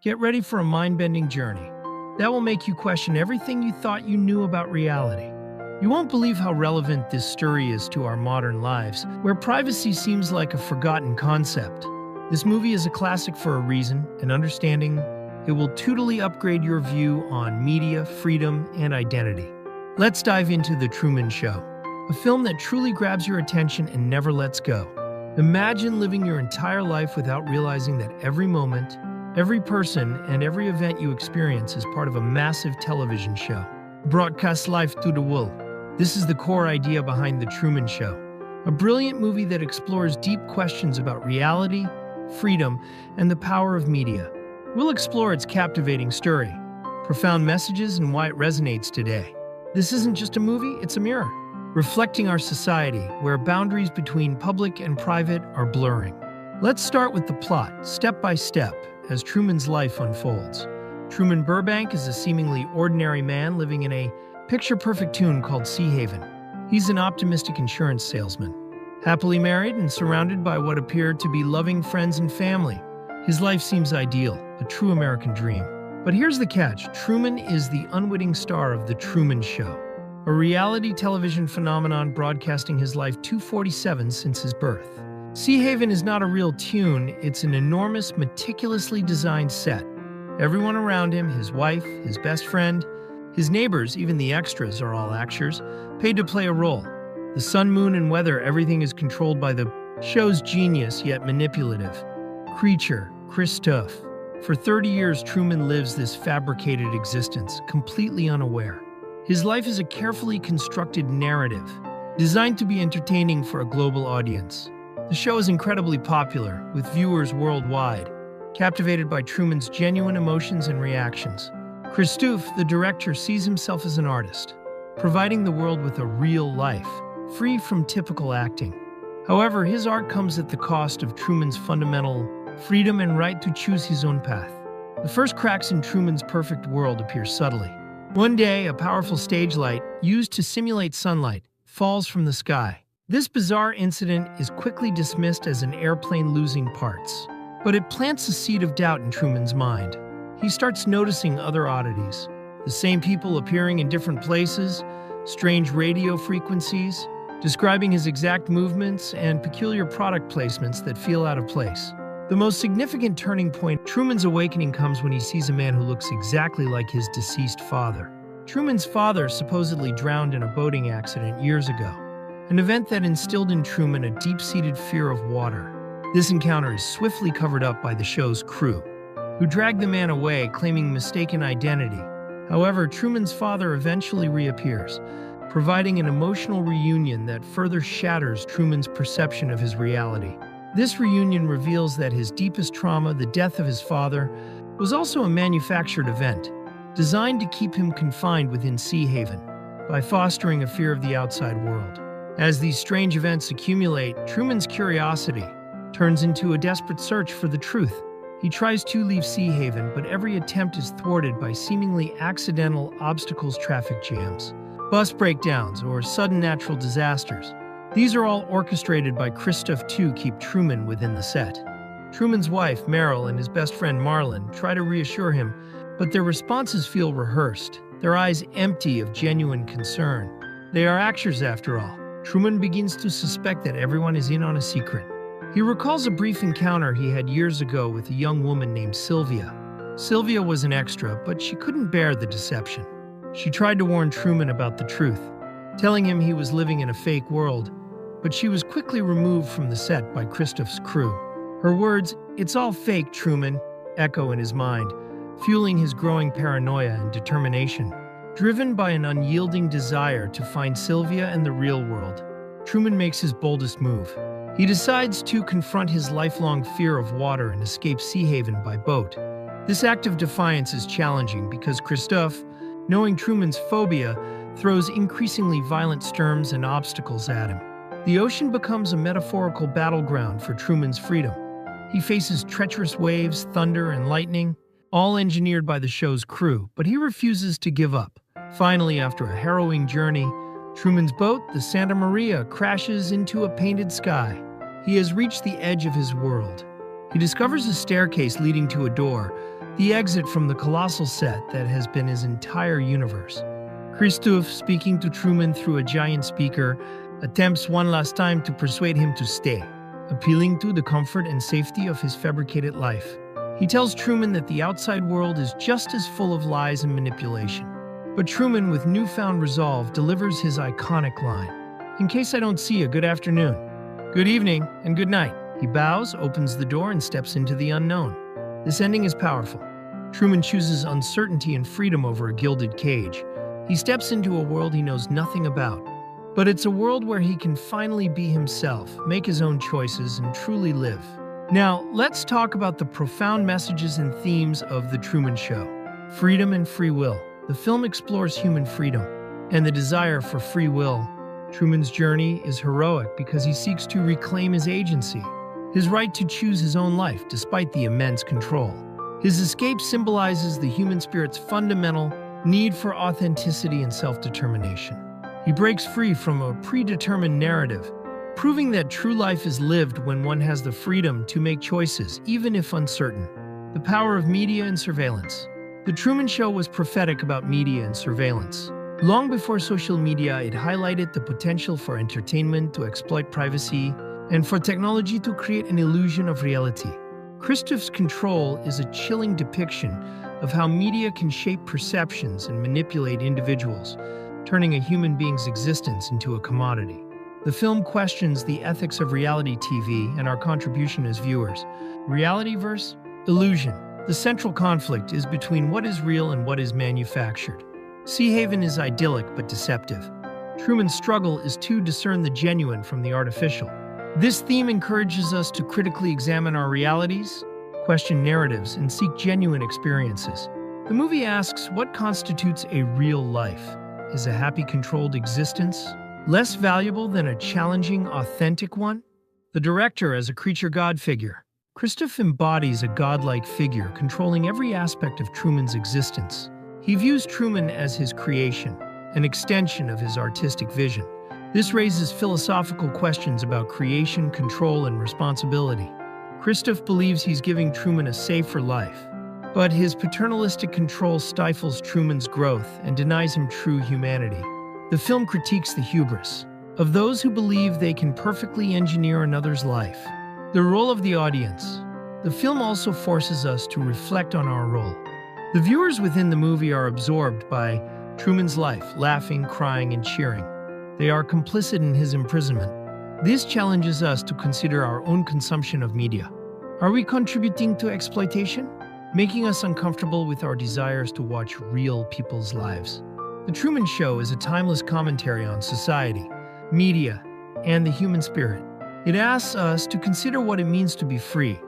Get ready for a mind-bending journey that will make you question everything you thought you knew about reality. You won't believe how relevant this story is to our modern lives, where privacy seems like a forgotten concept. This movie is a classic for a reason, and understanding it will totally upgrade your view on media, freedom, and identity. Let's dive into The Truman Show, a film that truly grabs your attention and never lets go. Imagine living your entire life without realizing that every moment, every person, and every event you experience is part of a massive television show. Broadcast live through the world. This is the core idea behind The Truman Show, a brilliant movie that explores deep questions about reality, freedom, and the power of media. We'll explore its captivating story, profound messages, and why it resonates today. This isn't just a movie, it's a mirror, reflecting our society, where boundaries between public and private are blurring. Let's start with the plot, step by step, as Truman's life unfolds. Truman Burbank is a seemingly ordinary man living in a picture-perfect town called Sea Haven. He's an optimistic insurance salesman, happily married and surrounded by what appear to be loving friends and family. His life seems ideal, a true American dream. But here's the catch. Truman is the unwitting star of The Truman Show, a reality television phenomenon broadcasting his life 247 since his birth. Sea Haven is not a real tune, it's an enormous, meticulously designed set. Everyone around him, his wife, his best friend, his neighbors, even the extras are all actors, paid to play a role. The sun, moon, and weather, everything is controlled by the show's genius yet manipulative creature, Christophe. For 30 years, Truman lives this fabricated existence, completely unaware. His life is a carefully constructed narrative, designed to be entertaining for a global audience. The show is incredibly popular, with viewers worldwide, captivated by Truman's genuine emotions and reactions. Christophe, the director, sees himself as an artist, providing the world with a real life, free from typical acting. However, his art comes at the cost of Truman's fundamental freedom and right to choose his own path. The first cracks in Truman's perfect world appear subtly. One day, a powerful stage light, used to simulate sunlight, falls from the sky. This bizarre incident is quickly dismissed as an airplane losing parts, but it plants a seed of doubt in Truman's mind. He starts noticing other oddities, the same people appearing in different places, strange radio frequencies, describing his exact movements, and peculiar product placements that feel out of place. The most significant turning point, Truman's awakening, comes when he sees a man who looks exactly like his deceased father. Truman's father supposedly drowned in a boating accident years ago, an event that instilled in Truman a deep-seated fear of water. This encounter is swiftly covered up by the show's crew, who drag the man away, claiming mistaken identity. However, Truman's father eventually reappears, providing an emotional reunion that further shatters Truman's perception of his reality. This reunion reveals that his deepest trauma, the death of his father, was also a manufactured event, designed to keep him confined within Sea Haven, by fostering a fear of the outside world. As these strange events accumulate, Truman's curiosity turns into a desperate search for the truth. He tries to leave Sea Haven, but every attempt is thwarted by seemingly accidental obstacles, traffic jams, bus breakdowns, or sudden natural disasters. These are all orchestrated by Christophe to keep Truman within the set. Truman's wife, Meryl, and his best friend, Marlon, try to reassure him, but their responses feel rehearsed, their eyes empty of genuine concern. They are actors after all. Truman begins to suspect that everyone is in on a secret. He recalls a brief encounter he had years ago with a young woman named Sylvia. Sylvia was an extra, but she couldn't bear the deception. She tried to warn Truman about the truth, telling him he was living in a fake world, but she was quickly removed from the set by Christophe's crew. Her words, "It's all fake, Truman," echo in his mind, fueling his growing paranoia and determination. Driven by an unyielding desire to find Sylvia and the real world, Truman makes his boldest move. He decides to confront his lifelong fear of water and escape Sea Haven by boat. This act of defiance is challenging because Christophe, knowing Truman's phobia, throws increasingly violent storms and obstacles at him. The ocean becomes a metaphorical battleground for Truman's freedom. He faces treacherous waves, thunder, and lightning, all engineered by the show's crew, but he refuses to give up. Finally, after a harrowing journey, Truman's boat, the Santa Maria, crashes into a painted sky. He has reached the edge of his world. He discovers a staircase leading to a door, the exit from the colossal set that has been his entire universe. Christophe, speaking to Truman through a giant speaker, attempts one last time to persuade him to stay, appealing to the comfort and safety of his fabricated life. He tells Truman that the outside world is just as full of lies and manipulation. But Truman, with newfound resolve, delivers his iconic line, "In case I don't see you, good afternoon, good evening, and good night." He bows, opens the door, and steps into the unknown. This ending is powerful. Truman chooses uncertainty and freedom over a gilded cage. He steps into a world he knows nothing about. But it's a world where he can finally be himself, make his own choices, and truly live. Now, let's talk about the profound messages and themes of The Truman Show. Freedom and free will. The film explores human freedom and the desire for free will. Truman's journey is heroic because he seeks to reclaim his agency, his right to choose his own life despite the immense control. His escape symbolizes the human spirit's fundamental need for authenticity and self-determination. He breaks free from a predetermined narrative, proving that true life is lived when one has the freedom to make choices, even if uncertain. The power of media and surveillance. The Truman Show was prophetic about media and surveillance. Long before social media, it highlighted the potential for entertainment to exploit privacy and for technology to create an illusion of reality. Christoph's Control is a chilling depiction of how media can shape perceptions and manipulate individuals, turning a human being's existence into a commodity. The film questions the ethics of reality TV and our contribution as viewers. Reality versus illusion. The central conflict is between what is real and what is manufactured. Sea Haven is idyllic but deceptive. Truman's struggle is to discern the genuine from the artificial. This theme encourages us to critically examine our realities, question narratives, and seek genuine experiences. The movie asks, what constitutes a real life? Is a happy, controlled existence less valuable than a challenging, authentic one? The director, as a creature god figure, Christophe embodies a godlike figure controlling every aspect of Truman's existence. He views Truman as his creation, an extension of his artistic vision. This raises philosophical questions about creation, control, and responsibility. Christophe believes he's giving Truman a safer life, but his paternalistic control stifles Truman's growth and denies him true humanity. The film critiques the hubris of those who believe they can perfectly engineer another's life. The role of the audience. The film also forces us to reflect on our role. The viewers within the movie are absorbed by Truman's life, laughing, crying, and cheering. They are complicit in his imprisonment. This challenges us to consider our own consumption of media. Are we contributing to exploitation, making us uncomfortable with our desires to watch real people's lives? The Truman Show is a timeless commentary on society, media, and the human spirit. It asks us to consider what it means to be free,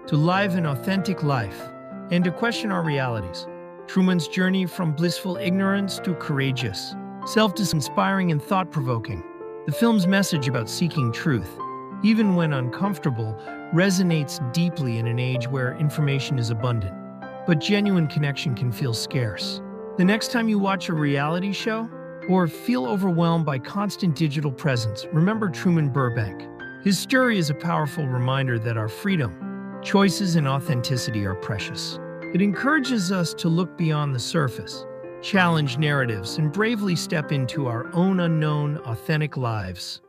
to live an authentic life, and to question our realities. Truman's journey from blissful ignorance to courageous, self-inspiring, and thought-provoking. The film's message about seeking truth, even when uncomfortable, resonates deeply in an age where information is abundant. But genuine connection can feel scarce. The next time you watch a reality show or feel overwhelmed by constant digital presence, remember Truman Burbank. His story is a powerful reminder that our freedom, choices, and authenticity are precious. It encourages us to look beyond the surface, challenge narratives, and bravely step into our own unknown, authentic lives.